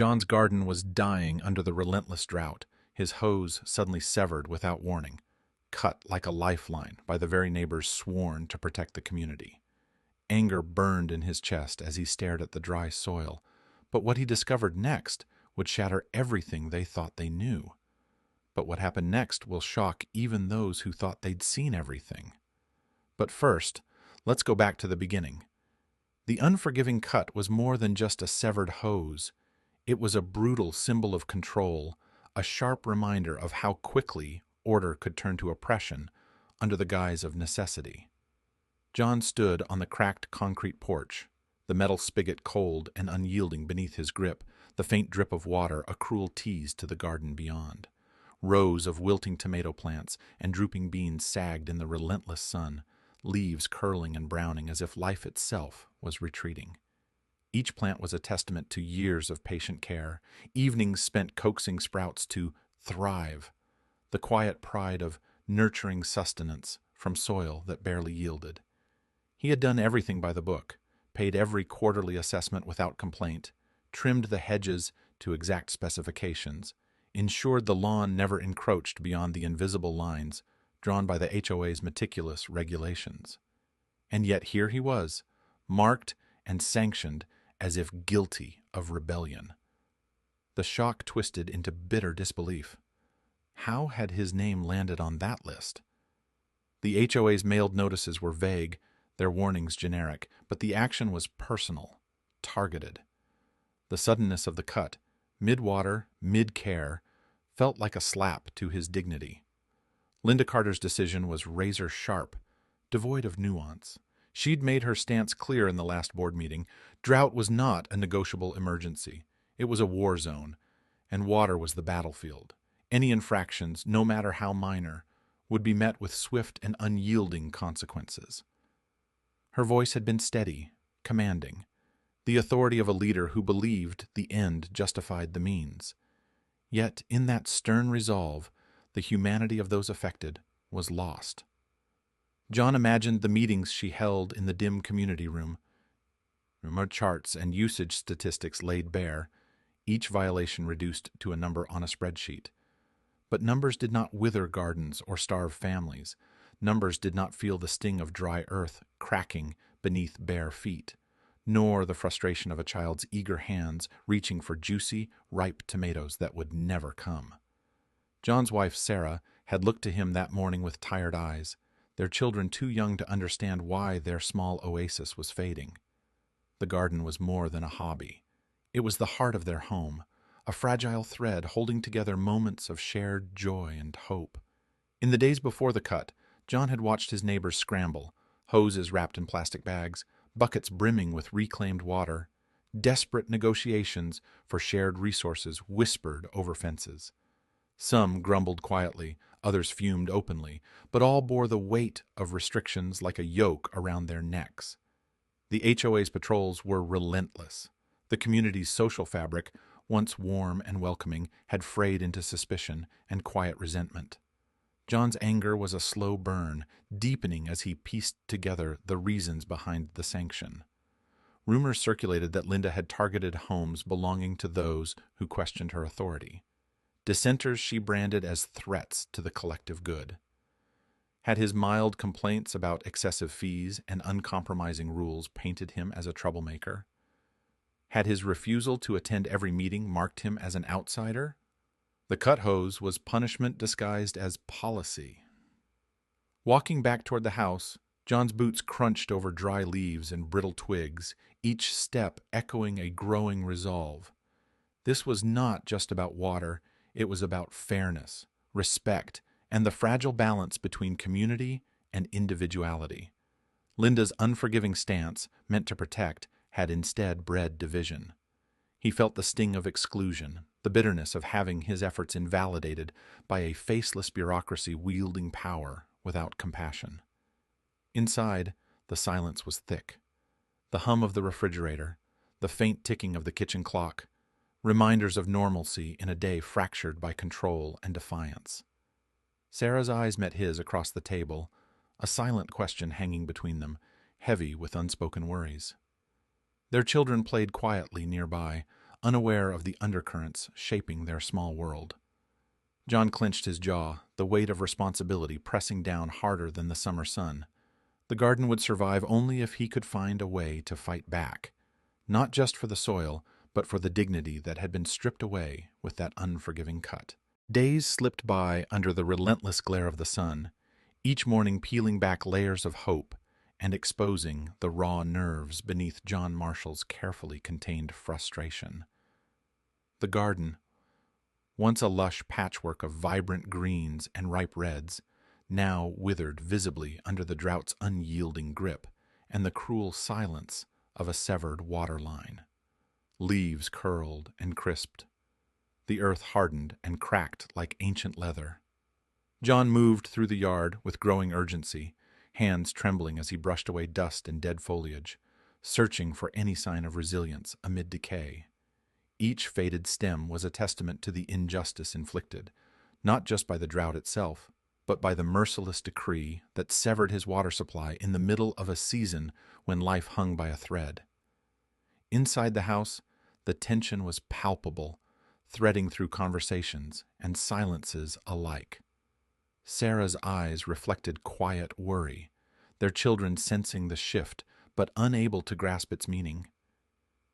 John's garden was dying under the relentless drought, his hose suddenly severed without warning, cut like a lifeline by the very neighbors sworn to protect the community. Anger burned in his chest as he stared at the dry soil, but what he discovered next would shatter everything they thought they knew. But what happened next will shock even those who thought they'd seen everything. But first, let's go back to the beginning. The unforgiving cut was more than just a severed hose. It was a brutal symbol of control, a sharp reminder of how quickly order could turn to oppression under the guise of necessity. John stood on the cracked concrete porch, the metal spigot cold and unyielding beneath his grip, the faint drip of water a cruel tease to the garden beyond. Rows of wilting tomato plants and drooping beans sagged in the relentless sun, leaves curling and browning as if life itself was retreating. Each plant was a testament to years of patient care, evenings spent coaxing sprouts to thrive, the quiet pride of nurturing sustenance from soil that barely yielded. He had done everything by the book, paid every quarterly assessment without complaint, trimmed the hedges to exact specifications, ensured the lawn never encroached beyond the invisible lines drawn by the HOA's meticulous regulations. And yet here he was, marked and sanctioned as if guilty of rebellion. The shock twisted into bitter disbelief. How had his name landed on that list? The HOA's mailed notices were vague, their warnings generic, but the action was personal, targeted. The suddenness of the cut, mid-water, mid-care, felt like a slap to his dignity. Linda Carter's decision was razor-sharp, devoid of nuance. She'd made her stance clear in the last board meeting. Drought was not a negotiable emergency. It was a war zone, and water was the battlefield. Any infractions, no matter how minor, would be met with swift and unyielding consequences. Her voice had been steady, commanding, the authority of a leader who believed the end justified the means. Yet in that stern resolve, the humanity of those affected was lost. John imagined the meetings she held in the dim community room. Rumor charts and usage statistics laid bare, each violation reduced to a number on a spreadsheet. But numbers did not wither gardens or starve families. Numbers did not feel the sting of dry earth cracking beneath bare feet, nor the frustration of a child's eager hands reaching for juicy, ripe tomatoes that would never come. John's wife, Sarah, had looked to him that morning with tired eyes, their children too young to understand why their small oasis was fading. The garden was more than a hobby. It was the heart of their home, a fragile thread holding together moments of shared joy and hope. In the days before the cut, John had watched his neighbors scramble, hoses wrapped in plastic bags, buckets brimming with reclaimed water, desperate negotiations for shared resources whispered over fences. Some grumbled quietly, others fumed openly, but all bore the weight of restrictions like a yoke around their necks. The HOA's patrols were relentless. The community's social fabric, once warm and welcoming, had frayed into suspicion and quiet resentment. John's anger was a slow burn, deepening as he pieced together the reasons behind the sanction. Rumors circulated that Linda had targeted homes belonging to those who questioned her authority. Dissenters she branded as threats to the collective good. Had his mild complaints about excessive fees and uncompromising rules painted him as a troublemaker? Had his refusal to attend every meeting marked him as an outsider? The cut hose was punishment disguised as policy. Walking back toward the house, John's boots crunched over dry leaves and brittle twigs, each step echoing a growing resolve. This was not just about water, it was about fairness, respect, and the fragile balance between community and individuality. Linda's unforgiving stance, meant to protect, had instead bred division. He felt the sting of exclusion, the bitterness of having his efforts invalidated by a faceless bureaucracy wielding power without compassion. Inside, the silence was thick. The hum of the refrigerator, the faint ticking of the kitchen clock, reminders of normalcy in a day fractured by control and defiance. Sarah's eyes met his across the table, a silent question hanging between them, heavy with unspoken worries. Their children played quietly nearby, unaware of the undercurrents shaping their small world. John clenched his jaw, the weight of responsibility pressing down harder than the summer sun. The garden would survive only if he could find a way to fight back, not just for the soil, but for the dignity that had been stripped away with that unforgiving cut. Days slipped by under the relentless glare of the sun, each morning peeling back layers of hope and exposing the raw nerves beneath John Marshall's carefully contained frustration. The garden, once a lush patchwork of vibrant greens and ripe reds, now withered visibly under the drought's unyielding grip and the cruel silence of a severed water line. Leaves curled and crisped. The earth hardened and cracked like ancient leather. John moved through the yard with growing urgency, hands trembling as he brushed away dust and dead foliage, searching for any sign of resilience amid decay. Each faded stem was a testament to the injustice inflicted, not just by the drought itself, but by the merciless decree that severed his water supply in the middle of a season when life hung by a thread. Inside the house, the tension was palpable, threading through conversations and silences alike. Sarah's eyes reflected quiet worry, their children sensing the shift but unable to grasp its meaning.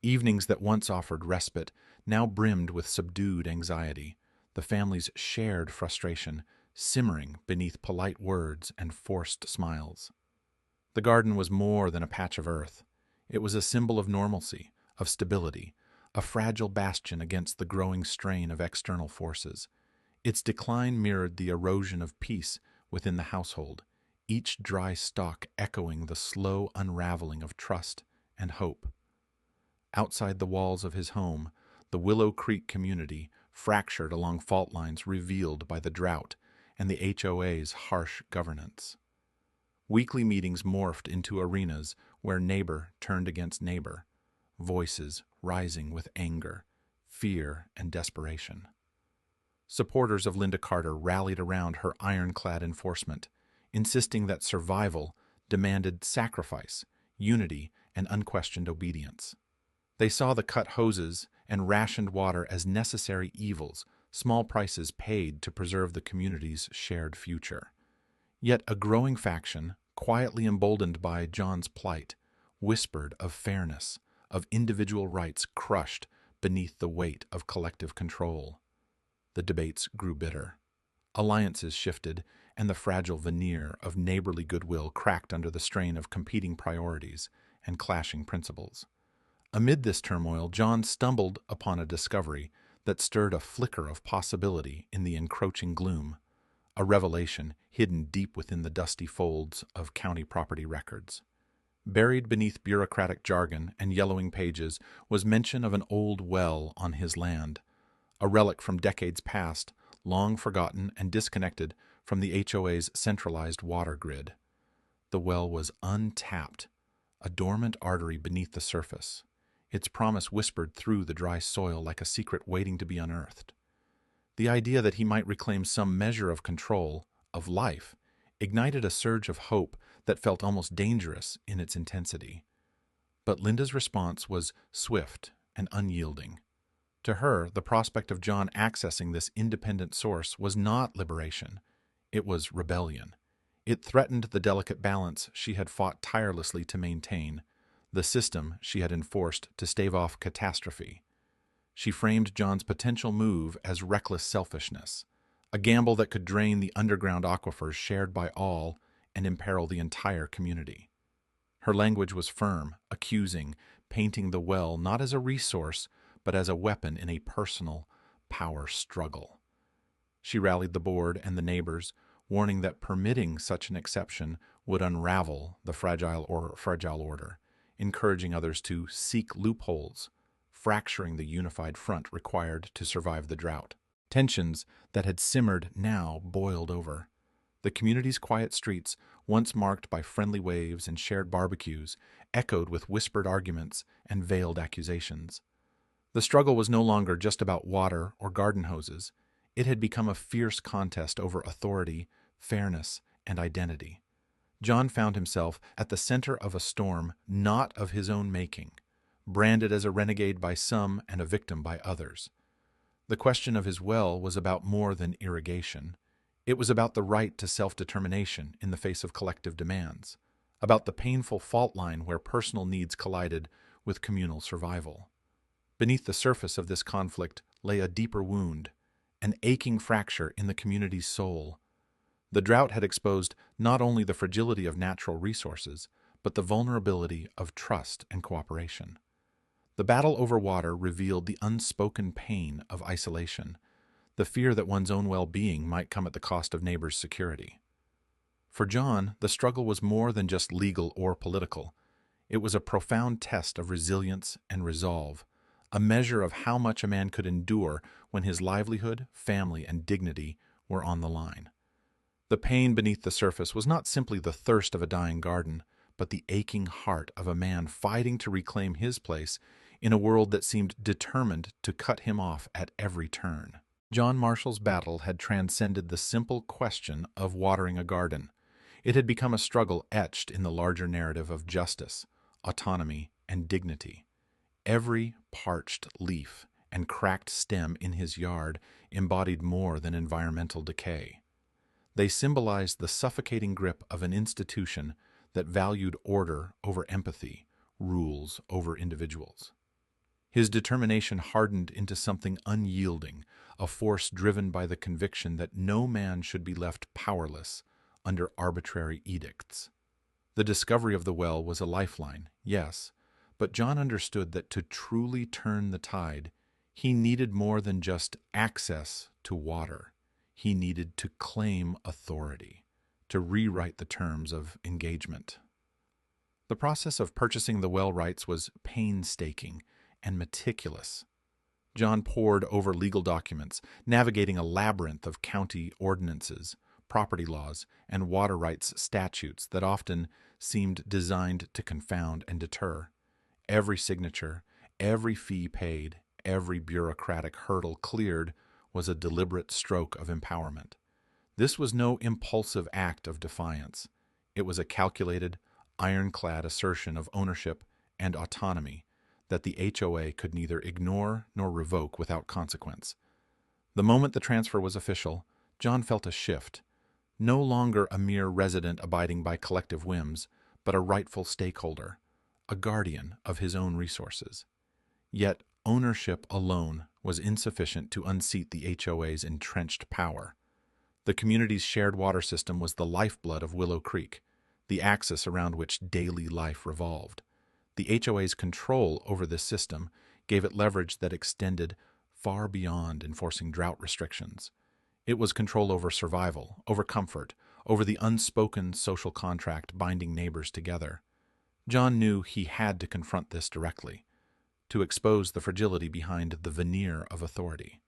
Evenings that once offered respite now brimmed with subdued anxiety, the family's shared frustration simmering beneath polite words and forced smiles. The garden was more than a patch of earth. It was a symbol of normalcy, of stability, a fragile bastion against the growing strain of external forces. Its decline mirrored the erosion of peace within the household, each dry stalk echoing the slow unraveling of trust and hope. Outside the walls of his home, the Willow Creek community, fractured along fault lines revealed by the drought and the HOA's harsh governance. Weekly meetings morphed into arenas where neighbor turned against neighbor, voices rising with anger, fear, and desperation. Supporters of Linda Carter rallied around her ironclad enforcement, insisting that survival demanded sacrifice, unity, and unquestioned obedience. They saw the cut hoses and rationed water as necessary evils, small prices paid to preserve the community's shared future. Yet a growing faction, quietly emboldened by John's plight, whispered of fairness, of individual rights crushed beneath the weight of collective control. The debates grew bitter. Alliances shifted, and the fragile veneer of neighborly goodwill cracked under the strain of competing priorities and clashing principles. Amid this turmoil, John stumbled upon a discovery that stirred a flicker of possibility in the encroaching gloom, a revelation hidden deep within the dusty folds of county property records. Buried beneath bureaucratic jargon and yellowing pages was mention of an old well on his land, a relic from decades past, long forgotten and disconnected from the HOA's centralized water grid. The well was untapped, a dormant artery beneath the surface, its promise whispered through the dry soil like a secret waiting to be unearthed. The idea that he might reclaim some measure of control, of life, ignited a surge of hope that felt almost dangerous in its intensity. But Linda's response was swift and unyielding. To her, the prospect of John accessing this independent source was not liberation. It was rebellion. It threatened the delicate balance she had fought tirelessly to maintain, the system she had enforced to stave off catastrophe. She framed John's potential move as reckless selfishness, a gamble that could drain the underground aquifers shared by all and imperil the entire community. Her language was firm, accusing, painting the well not as a resource, but as a weapon in a personal power struggle. She rallied the board and the neighbors, warning that permitting such an exception would unravel the fragile order, encouraging others to seek loopholes, fracturing the unified front required to survive the drought. Tensions that had simmered now boiled over. The community's quiet streets, once marked by friendly waves and shared barbecues, echoed with whispered arguments and veiled accusations. The struggle was no longer just about water or garden hoses. It had become a fierce contest over authority, fairness, and identity. John found himself at the center of a storm not of his own making, branded as a renegade by some and a victim by others. The question of his well was about more than irrigation. It was about the right to self-determination in the face of collective demands, about the painful fault line where personal needs collided with communal survival. Beneath the surface of this conflict lay a deeper wound, an aching fracture in the community's soul. The drought had exposed not only the fragility of natural resources, but the vulnerability of trust and cooperation. The battle over water revealed the unspoken pain of isolation, the fear that one's own well-being might come at the cost of neighbors' security. For John, the struggle was more than just legal or political. It was a profound test of resilience and resolve, a measure of how much a man could endure when his livelihood, family, and dignity were on the line. The pain beneath the surface was not simply the thirst of a dying garden, but the aching heart of a man fighting to reclaim his place in a world that seemed determined to cut him off at every turn. John Marshall's battle had transcended the simple question of watering a garden. It had become a struggle etched in the larger narrative of justice, autonomy, and dignity. Every parched leaf and cracked stem in his yard embodied more than environmental decay. They symbolized the suffocating grip of an institution that valued order over empathy, rules over individuals. His determination hardened into something unyielding, a force driven by the conviction that no man should be left powerless under arbitrary edicts. The discovery of the well was a lifeline, yes, but John understood that to truly turn the tide, he needed more than just access to water. He needed to claim authority, to rewrite the terms of engagement. The process of purchasing the well rights was painstaking and meticulous. John pored over legal documents, navigating a labyrinth of county ordinances, property laws, and water rights statutes that often seemed designed to confound and deter. Every signature, every fee paid, every bureaucratic hurdle cleared was a deliberate stroke of empowerment. This was no impulsive act of defiance. It was a calculated, ironclad assertion of ownership and autonomy that the HOA could neither ignore nor revoke without consequence. The moment the transfer was official, John felt a shift. No longer a mere resident abiding by collective whims, but a rightful stakeholder, a guardian of his own resources. Yet ownership alone was insufficient to unseat the HOA's entrenched power. The community's shared water system was the lifeblood of Willow Creek, the axis around which daily life revolved. The HOA's control over this system gave it leverage that extended far beyond enforcing drought restrictions. It was control over survival, over comfort, over the unspoken social contract binding neighbors together. John knew he had to confront this directly, to expose the fragility behind the veneer of authority.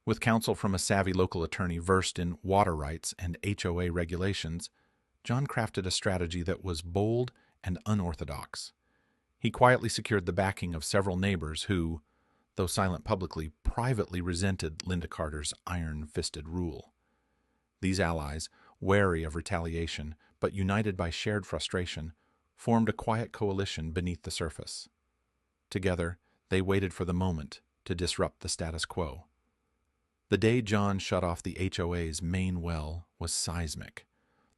With counsel from a savvy local attorney versed in water rights and HOA regulations, John crafted a strategy that was bold and unorthodox. He quietly secured the backing of several neighbors who, though silent publicly, privately resented Linda Carter's iron-fisted rule. These allies, wary of retaliation but united by shared frustration, formed a quiet coalition beneath the surface. Together, they waited for the moment to disrupt the status quo. The day John shut off the HOA's main well was seismic.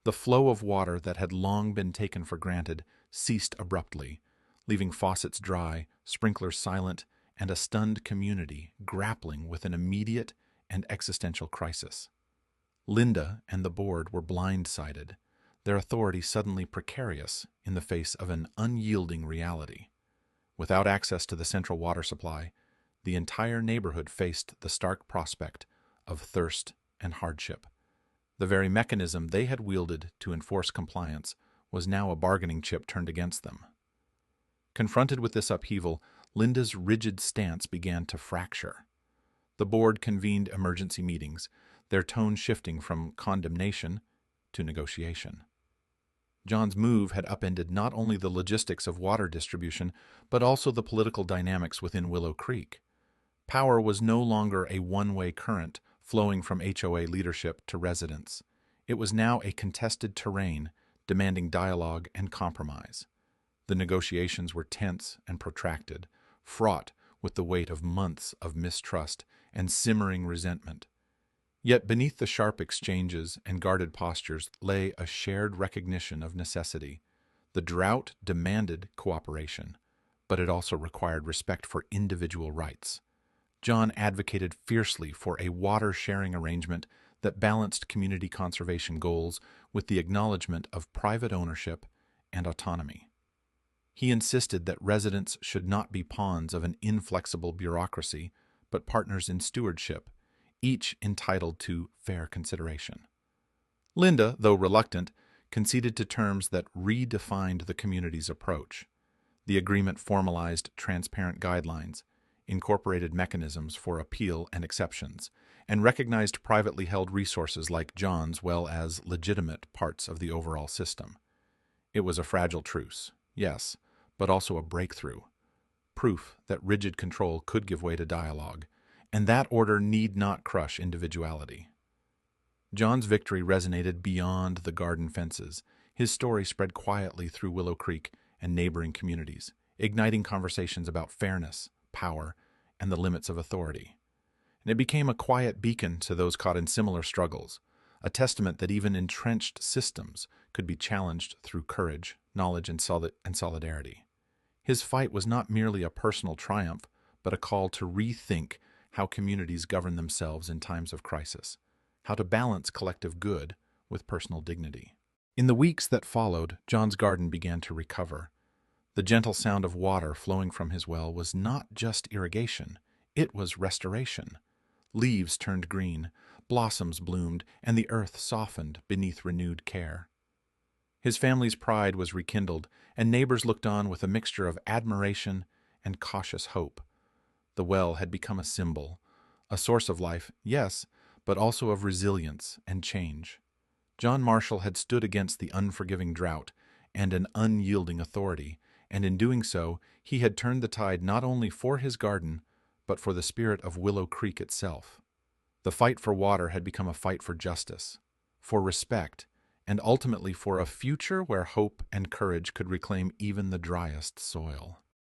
The flow of water that had long been taken for granted ceased abruptly, leaving faucets dry, sprinklers silent, and a stunned community grappling with an immediate and existential crisis. Linda and the board were blindsided, their authority suddenly precarious in the face of an unyielding reality. Without access to the central water supply, the entire neighborhood faced the stark prospect of thirst and hardship. The very mechanism they had wielded to enforce compliance was now a bargaining chip turned against them. Confronted with this upheaval, Linda's rigid stance began to fracture. The board convened emergency meetings, their tone shifting from condemnation to negotiation. John's move had upended not only the logistics of water distribution, but also the political dynamics within Willow Creek. Power was no longer a one-way current flowing from HOA leadership to residents. It was now a contested terrain, demanding dialogue and compromise. The negotiations were tense and protracted, fraught with the weight of months of mistrust and simmering resentment. Yet beneath the sharp exchanges and guarded postures lay a shared recognition of necessity. The drought demanded cooperation, but it also required respect for individual rights. John advocated fiercely for a water-sharing arrangement that balanced community conservation goals with the acknowledgement of private ownership and autonomy. He insisted that residents should not be pawns of an inflexible bureaucracy, but partners in stewardship, each entitled to fair consideration. Linda, though reluctant, conceded to terms that redefined the community's approach. The agreement formalized transparent guidelines, incorporated mechanisms for appeal and exceptions, and recognized privately held resources like John's well as legitimate parts of the overall system. It was a fragile truce, yes, but also a breakthrough, proof that rigid control could give way to dialogue, and that order need not crush individuality. John's victory resonated beyond the garden fences. His story spread quietly through Willow Creek and neighboring communities, igniting conversations about fairness, power, and the limits of authority. And it became a quiet beacon to those caught in similar struggles, a testament that even entrenched systems could be challenged through courage, knowledge, and solidarity. His fight was not merely a personal triumph, but a call to rethink how communities govern themselves in times of crisis, how to balance collective good with personal dignity. In the weeks that followed, John's garden began to recover. The gentle sound of water flowing from his well was not just irrigation, it was restoration. Leaves turned green, blossoms bloomed, and the earth softened beneath renewed care. His family's pride was rekindled, and neighbors looked on with a mixture of admiration and cautious hope. The well had become a symbol, a source of life, yes, but also of resilience and change. John Marshall had stood against the unforgiving drought and an unyielding authority, and in doing so, he had turned the tide not only for his garden, but for the spirit of Willow Creek itself. The fight for water had become a fight for justice, for respect, and ultimately for a future where hope and courage could reclaim even the driest soil.